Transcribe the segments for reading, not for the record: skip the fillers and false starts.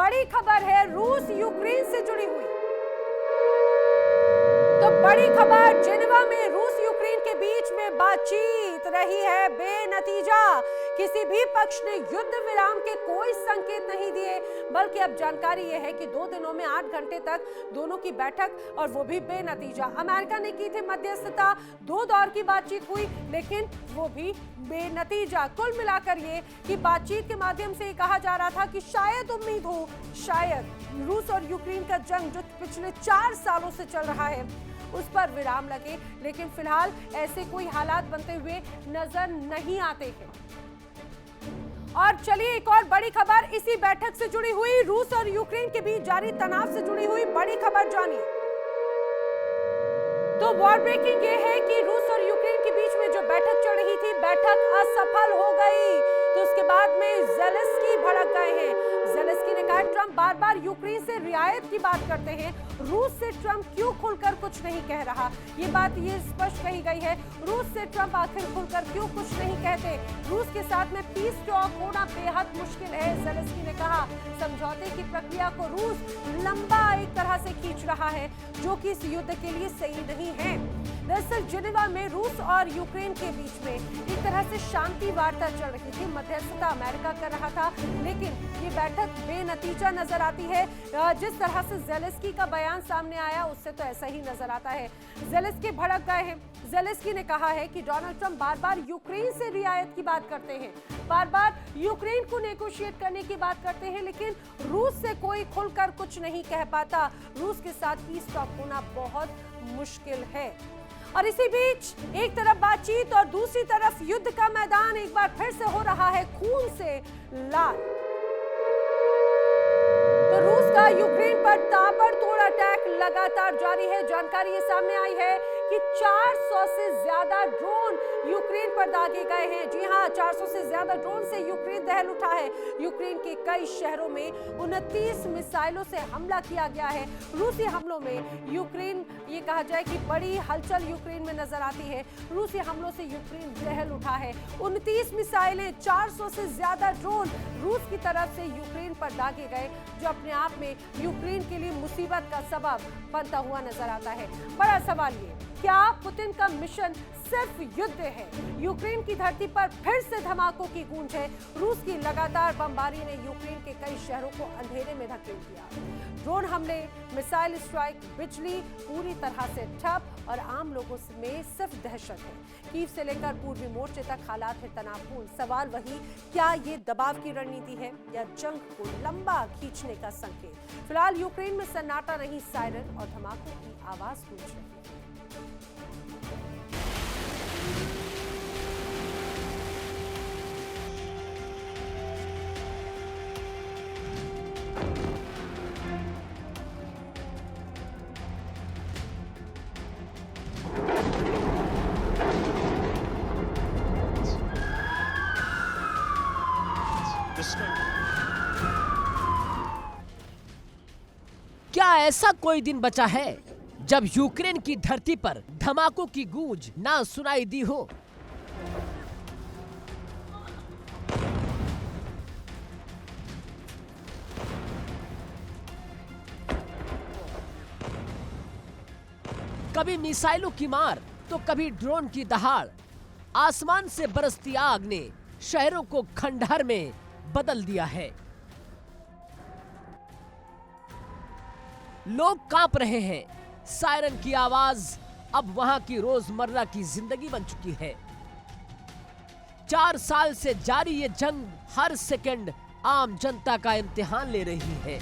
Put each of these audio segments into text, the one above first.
बड़ी खबर है रूस यूक्रेन से जुड़ी हुई। तो बड़ी खबर, जेनेवा में रूस यूक्रेन के बीच में बातचीत रही है बेनतीजा। किसी भी पक्ष ने युद्ध विराम के कोई संकेत नहीं दिए, बल्कि अब जानकारी यह है कि 2 दिनों में 8 घंटे तक दोनों की बैठक, और वो भी बेनतीजा। अमेरिका ने की थी मध्यस्थता, 2 दौर की बातचीत हुई, लेकिन वो भी बेनतीजा। कुल मिलाकर ये कि बातचीत के माध्यम से कहा जा रहा था कि शायद उम्मीद हो, शायद रूस और यूक्रेन का जंग जो पिछले 4 सालों से चल रहा है उस पर विराम लगे, लेकिन फिलहाल ऐसे कोई हालात बनते हुए नजर नहीं आते हैं। और चलिए एक और बड़ी खबर इसी बैठक से जुड़ी हुई, रूस और यूक्रेन के बीच जारी तनाव से जुड़ी हुई बड़ी खबर जानिए। तो वॉर ब्रेकिंग ये है कि रूस और यूक्रेन के बीच में जो बैठक चल रही थी, बैठक असफल हो गई। तो उसके बाद में ज़ेलेंस्की भड़क गए हैं। ज़ेलेंस्की ने कहा ट्रंप बार बार यूक्रेन से रियायत की बात करते हैं, रूस से ट्रंप क्यों खुलकर कुछ नहीं कह रहा। ये बात ये स्पष्ट कही गई है, रूस से ट्रंप आखिर खुलकर क्यों कुछ नहीं कहते। रूस के साथ में पीस टॉक होना बेहद मुश्किल है, ज़ेलेंस्की ने कहा। समझौते की प्रक्रिया को रूस लंबा एक तरह से खींच रहा है, जो कि इस युद्ध के लिए सही नहीं है। दरअसल जेनेवा में रूस और यूक्रेन के बीच में एक तरह से शांति वार्ता चल रही थी, मध्यस्थता अमेरिका कर रहा था, लेकिन ये बैठक बेनतीजा नजर आती है। जिस तरह से ज़ेलेंस्की का बयान सामने आया उससे तो ऐसा ही नजर आता है। ज़ेलेंस्की भड़क गए हैं। ज़ेलेंस्की ने कहा है कि डोनाल्ड ट्रंप बार बार यूक्रेन से रियायत की बात करते हैं, बार बार यूक्रेन को नेगोशिएट करने की बात करते हैं, लेकिन रूस से कोई खुलकर कुछ नहीं कह पाता। रूस के साथ पीस टॉक होना बहुत मुश्किल है। और इसी बीच एक तरफ बातचीत और दूसरी तरफ युद्ध का मैदान एक बार फिर से हो रहा है खून से लाल। तो रूस का यूक्रेन पर ताबड़तोड़ अटैक लगातार जारी है। जानकारी ये सामने आई है कि 400 से ज्यादा ड्रोन यूक्रेन पर दागे गए हैं। जी हां, 400 से ज्यादा ड्रोन से यूक्रेन दहल उठा है। यूक्रेन के कई शहरों में 29 मिसाइलों से हमला किया गया है। रूसी हमलों में यूक्रेन, ये कहा जाए कि बड़ी हलचल यूक्रेन में नजर आती है। रूसी हमलों से यूक्रेन दहल उठा है। 29 मिसाइलें, 400 से ज्यादा ड्रोन रूस की तरफ से यूक्रेन पर दागे गए, जो अपने आप में यूक्रेन के लिए मुसीबत का सबब बनता हुआ नजर आता है। बड़ा सवाल ये, क्या पुतिन का मिशन सिर्फ युद्ध है? यूक्रेन की धरती पर फिर से धमाकों की गूंज है। रूस की लगातार बमबारी ने यूक्रेन के कई शहरों को अंधेरे में धकेल दिया। ड्रोन हमले, मिसाइल स्ट्राइक, बिजली पूरी तरह से ठप और आम लोगों में सिर्फ दहशत है। कीव से लेकर पूर्वी मोर्चे तक हालात है तनावपूर्ण। सवाल वही, क्या ये दबाव की रणनीति है या जंग को लंबा खींचने का संकेत? फिलहाल यूक्रेन में सन्नाटा नहीं, सायरन और धमाकों की आवाज गूंज रही है। क्या ऐसा कोई दिन बचा है जब यूक्रेन की धरती पर धमाकों की गूंज ना सुनाई दी हो? कभी मिसाइलों की मार तो कभी ड्रोन की दहाड़। आसमान से बरसती आग ने शहरों को खंडहर में बदल दिया है। लोग कांप रहे हैं। सायरन की आवाज अब वहां की रोजमर्रा की जिंदगी बन चुकी है। 4 साल से जारी ये जंग हर सेकंड आम जनता का इम्तिहान ले रही है।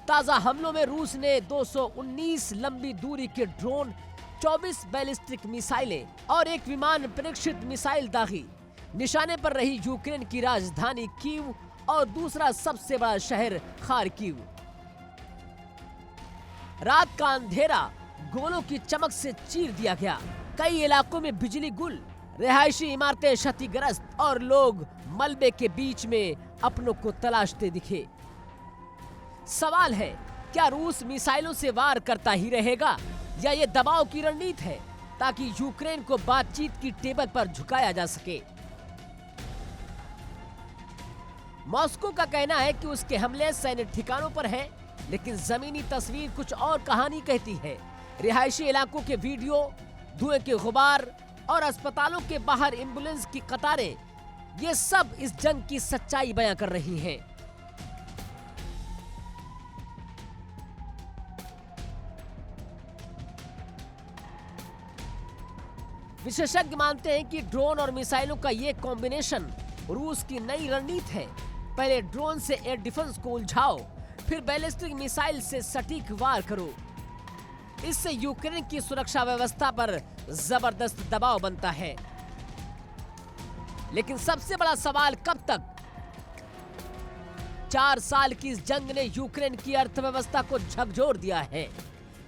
ताजा हमलों में रूस ने 219 लंबी दूरी के ड्रोन, 24 बैलिस्टिक मिसाइलें और एक विमान परीक्षित मिसाइल दागी। निशाने पर रही यूक्रेन की राजधानी कीव और दूसरा सबसे बड़ा शहर खार्किव। रात का अंधेरा गोलों की चमक से चीर दिया गया। कई इलाकों में बिजली गुल, रिहायशी इमारतें क्षतिग्रस्त और लोग मलबे के बीच में अपनों को तलाशते दिखे। सवाल है, क्या रूस मिसाइलों से वार करता ही रहेगा या ये दबाव की रणनीति है ताकि यूक्रेन को बातचीत की टेबल पर झुकाया जा सके? मॉस्को का कहना है कि उसके हमले सैन्य ठिकानों पर है, लेकिन जमीनी तस्वीर कुछ और कहानी कहती है। रिहायशी इलाकों के वीडियो, धुएं के गुबार और अस्पतालों के बाहर एम्बुलेंस की कतारें, ये सब इस जंग की सच्चाई बयां कर रही हैं। विशेषज्ञ मानते हैं कि ड्रोन और मिसाइलों का ये कॉम्बिनेशन रूस की नई रणनीति है। पहले ड्रोन से एयर डिफेंस को उलझाओ, फिर बैलिस्टिक मिसाइल से सटीक वार करो। इससे यूक्रेन की सुरक्षा व्यवस्था पर जबरदस्त दबाव बनता है। लेकिन सबसे बड़ा सवाल कब तक? 4 साल की इस जंग ने यूक्रेन की अर्थव्यवस्था को झकझोर दिया है।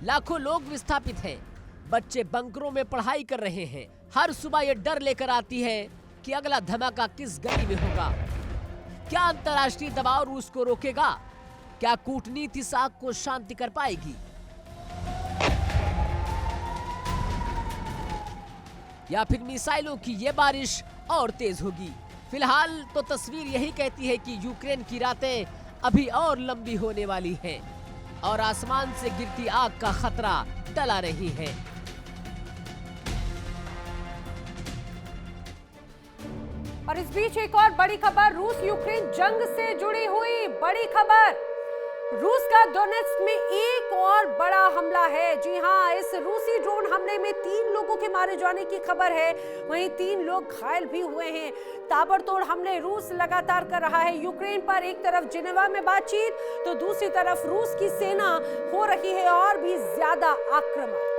लाखों लोग विस्थापित हैं, बच्चे बंकरों में पढ़ाई कर रहे हैं। हर सुबह ये डर लेकर आती है कि अगला धमाका किस गली में होगा। क्या अंतर्राष्ट्रीय दबाव रूस को रोकेगा? क्या कूटनीति इस आग को शांति कर पाएगी? या फिर मिसाइलों की ये बारिश और तेज होगी? फिलहाल तो तस्वीर यही कहती है कि यूक्रेन की रातें अभी और लंबी होने वाली हैं और आसमान से गिरती आग का खतरा टला नहीं है। और इस बीच एक और बड़ी खबर, रूस यूक्रेन जंग से जुड़ी हुई बड़ी खबर। रूस का डोनेट्स्क में एक और बड़ा हमला है। जी हां, इस रूसी ड्रोन हमले में 3 लोगों के मारे जाने की खबर है, वहीं 3 लोग घायल भी हुए हैं। ताबड़तोड़ हमले रूस लगातार कर रहा है यूक्रेन पर। एक तरफ जिनेवा में बातचीत तो दूसरी तरफ रूस की सेना हो रही है और भी ज्यादा आक्रामक।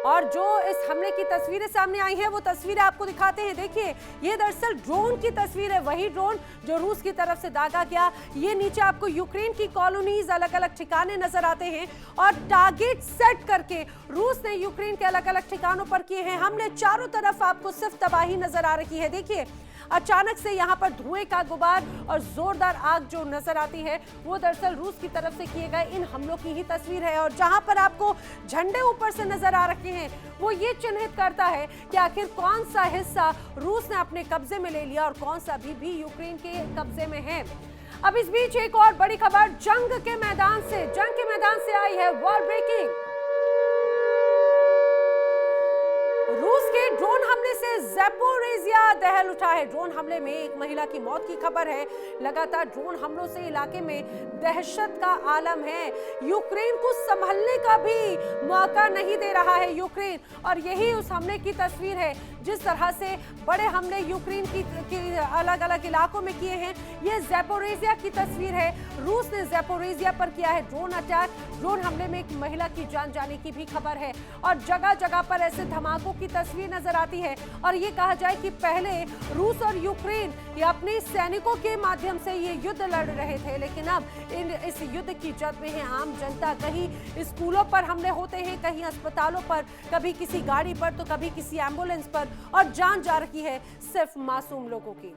और जो इस हमले की तस्वीरें सामने आई हैं वो तस्वीरें आपको दिखाते हैं। देखिए, ये दरअसल ड्रोन की तस्वीर है, वही ड्रोन जो रूस की तरफ से दागा गया। ये नीचे आपको यूक्रेन की कॉलोनीज, अलग अलग ठिकाने नजर आते हैं और टारगेट सेट करके रूस ने यूक्रेन के अलग अलग ठिकानों पर किए हैं हमले। चारों तरफ आपको सिर्फ तबाही नजर आ रही है। देखिए, अचानक से यहाँ पर धुएं का गुबार और जोरदार आग जो नजर आती है वो दरअसल रूस की तरफ से किए गए इन हमलों की ही तस्वीर है। और जहां पर आपको झंडे ऊपर से नजर आ रहे हैं वो ये चिन्हित करता है कि आखिर कौन सा हिस्सा रूस ने अपने कब्जे में ले लिया और कौन सा भी यूक्रेन के कब्जे में है। अब इस बीच एक और बड़ी खबर जंग के मैदान से आई है। वॉर ब्रेकिंग, रूस के ड्रोन हमले से ज़ैपोरिज़िया दहल उठा है। ड्रोन हमले में एक महिला की मौत की खबर है। लगातार ड्रोन हमलों से इलाके में दहशत का आलम है। यूक्रेन को संभलने का भी मौका नहीं दे रहा है यूक्रेन, और यही उस हमले की तस्वीर है। जिस तरह से बड़े हमले यूक्रेन की अलग अलग इलाकों में किए हैं, ये ज़ैपोरिज़िया की तस्वीर है। रूस ने ज़ैपोरिज़िया पर किया है ड्रोन अटैक। ड्रोन हमले में एक महिला की जान जाने की भी खबर है और जगह जगह पर ऐसे धमाकों की तस्वीर नजर आती है। और ये कहा जाए कि पहले रूस और यूक्रेन ये अपने सैनिकों के माध्यम से ये युद्ध लड़ रहे थे, लेकिन अब इस युद्ध की जद में है आम जनता। कहीं स्कूलों पर हमले होते हैं, कहीं अस्पतालों पर, कभी किसी गाड़ी पर तो कभी किसी एम्बुलेंस पर, और जान जा रही है सिर्फ मासूम लोगों की।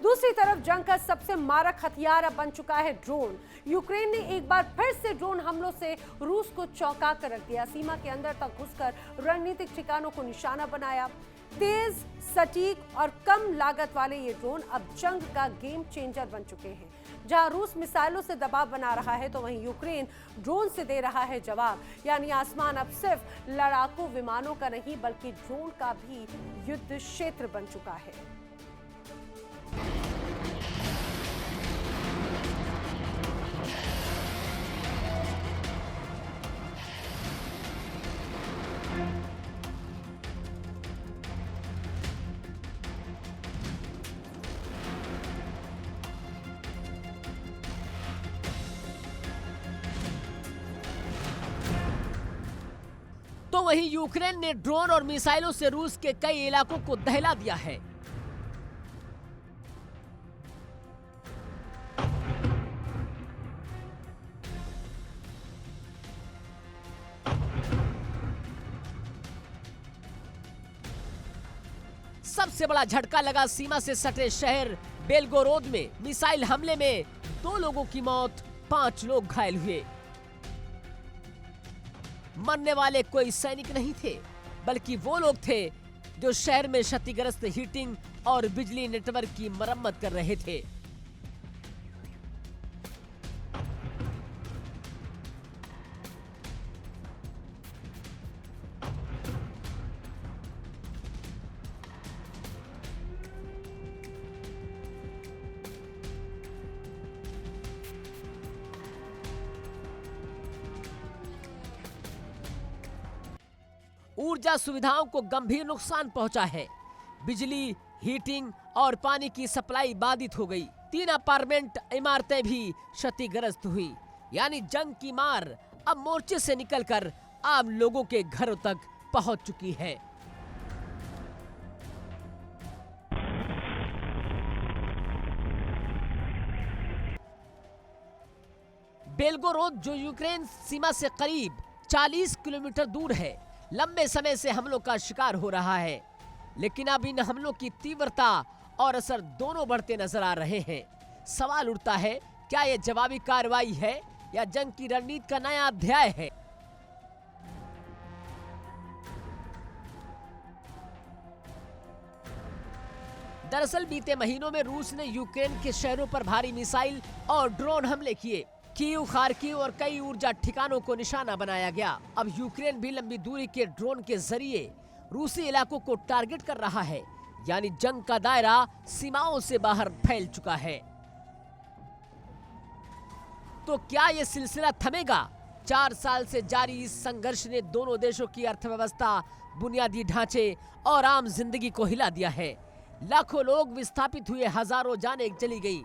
दूसरी तरफ जंग का सबसे मारक हथियार अब बन चुका है ड्रोन। यूक्रेन ने एक बार फिर से ड्रोन हमलों से रूस को चौंका कर रख दिया। सीमा के अंदर तक घुसकर रणनीतिक ठिकानों को निशाना बनाया। तेज, सटीक और कम लागत वाले ये ड्रोन अब जंग का गेम चेंजर बन चुके हैं। जहां रूस मिसाइलों से दबाव बना रहा है तो वहीं यूक्रेन ड्रोन से दे रहा है जवाब। यानी आसमान अब सिर्फ लड़ाकू विमानों का नहीं बल्कि ड्रोन का भी युद्ध क्षेत्र बन चुका है। तो वहीं यूक्रेन ने ड्रोन और मिसाइलों से रूस के कई इलाकों को दहला दिया है। सबसे बड़ा झटका लगा सीमा से सटे शहर बेलगोरोद में। मिसाइल हमले में 2 लोगों की मौत, 5 लोग घायल हुए। मरने वाले कोई सैनिक नहीं थे, बल्कि वो लोग थे जो शहर में क्षतिग्रस्त हीटिंग और बिजली नेटवर्क की मरम्मत कर रहे थे। ऊर्जा सुविधाओं को गंभीर नुकसान पहुंचा है। बिजली, हीटिंग और पानी की सप्लाई बाधित हो गई। 3 अपार्टमेंट इमारतें भी क्षतिग्रस्त हुई। यानी जंग की मार अब मोर्चे से निकलकर आम लोगों के घरों तक पहुंच चुकी है। बेलगोरोद, जो यूक्रेन सीमा से करीब 40 किलोमीटर दूर है, लंबे समय से हमलों का शिकार हो रहा है। लेकिन अब इन हमलों की तीव्रता और असर दोनों बढ़ते नजर आ रहे हैं। सवाल उठता है, क्या यह जवाबी कार्रवाई है या जंग की रणनीति का नया अध्याय है? दरअसल बीते महीनों में रूस ने यूक्रेन के शहरों पर भारी मिसाइल और ड्रोन हमले किए। कीव, खार्किव और कई ऊर्जा ठिकानों को निशाना बनाया गया। अब यूक्रेन भी लंबी दूरी के ड्रोन के जरिए रूसी इलाकों को टारगेट कर रहा है। यानी जंग का दायरा सीमाओं से बाहर फैल चुका है। तो क्या यह सिलसिला थमेगा? 4 साल से जारी इस संघर्ष ने दोनों देशों की अर्थव्यवस्था, बुनियादी ढांचे और आम जिंदगी को हिला दिया है। लाखों लोग विस्थापित हुए, हजारों जानें चली गई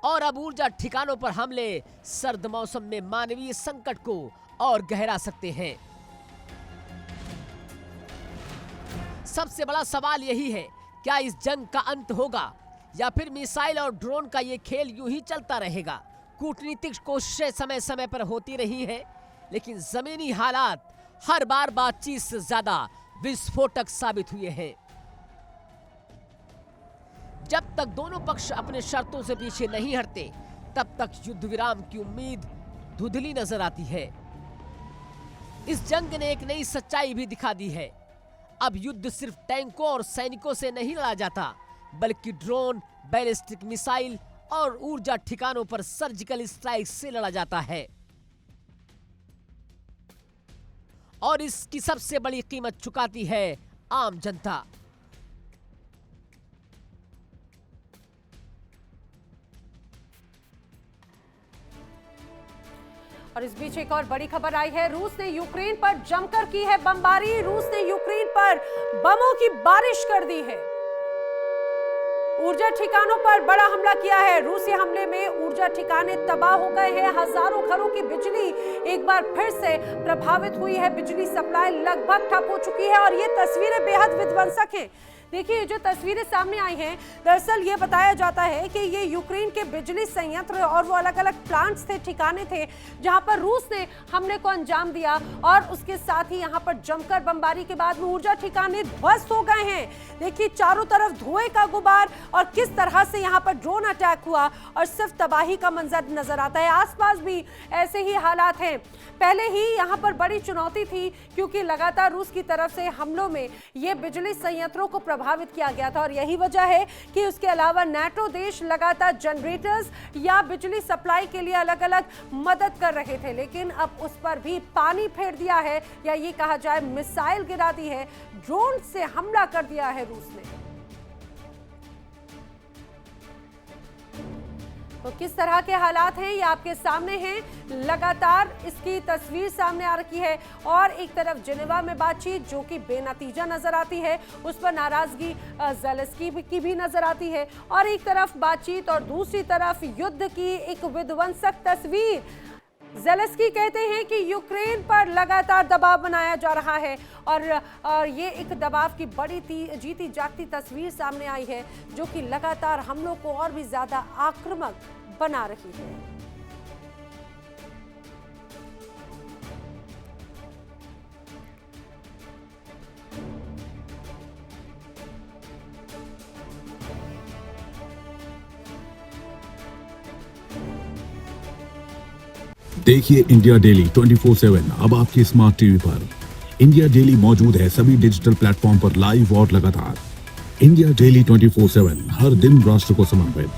और अब ऊर्जा ठिकानों पर हमले सर्द मौसम में मानवीय संकट को और गहरा सकते हैं। सबसे बड़ा सवाल यही है, क्या इस जंग का अंत होगा या फिर मिसाइल और ड्रोन का ये खेल यूं ही चलता रहेगा? कूटनीतिक कोशिशें समय समय पर होती रही हैं, लेकिन जमीनी हालात हर बार बातचीत से ज्यादा विस्फोटक साबित हुए हैं। जब तक दोनों पक्ष अपने शर्तों से पीछे नहीं हटते, तब तक युद्ध विराम की उम्मीद धुंधली नजर आती है। इस जंग ने एक नई सच्चाई भी दिखा दी है। अब युद्ध सिर्फ टैंकों और सैनिकों से नहीं लड़ा जाता, बल्कि ड्रोन, बैलिस्टिक मिसाइल और ऊर्जा ठिकानों पर सर्जिकल स्ट्राइक से लड़ा जाता है। और इसकी सबसे बड़ी कीमत चुकाती है आम जनता। और इस बीच एक और बड़ी खबर आई है। रूस ने यूक्रेन पर जमकर की है बमबारी। रूस ने यूक्रेन पर बमों की बारिश कर दी है। ऊर्जा ठिकानों पर बड़ा हमला किया है। रूसी हमले में ऊर्जा ठिकाने तबाह हो गए हैं। हजारों घरों की बिजली एक बार फिर से प्रभावित हुई है। बिजली सप्लाई लगभग ठप हो चुकी है और ये तस्वीरें बेहद विध्वंसक हैं। देखिए, जो तस्वीरें सामने आई हैं, दरअसल ये बताया जाता है कि ये यूक्रेन के बिजली संयंत्र और वो अलग अलग प्लांट्स थे, ठिकाने थे, जहां पर रूस ने हमले को अंजाम दिया और उसके साथ ही यहां पर जमकर बमबारी के बाद में ऊर्जा ठिकाने ध्वस्त हो गए हैं। देखिए, चारों तरफ धुएं का गुबार और किस तरह से यहां पर ड्रोन अटैक हुआ और सिर्फ तबाही का मंजर नजर आता है। आसपास भी ऐसे ही हालात हैं। पहले ही यहां पर बड़ी चुनौती थी, क्योंकि लगातार रूस की तरफ से हमलों में ये बिजली संयंत्रों को प्रभावित किया गया था और यही वजह है कि उसके अलावा नाटो देश लगातार जनरेटर्स या बिजली सप्लाई के लिए अलग अलग मदद कर रहे थे। लेकिन अब उस पर भी पानी फेर दिया है, या ये कहा जाए मिसाइल गिरा दी है, ड्रोन से हमला कर दिया है रूस ने। तो किस तरह के हालात हैं, ये आपके सामने हैं। लगातार इसकी तस्वीर सामने आ रही है और एक तरफ जिनेवा में बातचीत जो कि बेनतीजा नजर आती है, उस पर नाराजगी ज़ेलेंस्की की भी नजर आती है, और एक तरफ बातचीत और दूसरी तरफ युद्ध की एक विध्वंसक तस्वीर। ज़ेलेंस्की कहते हैं कि यूक्रेन पर लगातार दबाव बनाया जा रहा है और ये एक दबाव की बड़ी जीती जागती तस्वीर सामने आई है, जो कि लगातार हमलों को और भी ज्यादा आक्रामक बना रही है। देखिए इंडिया डेली 24/7 अब आपके स्मार्ट टीवी पर। इंडिया डेली मौजूद है सभी डिजिटल प्लेटफॉर्म पर लाइव और लगातार। इंडिया डेली 24/7 हर दिन राष्ट्र को समर्पित।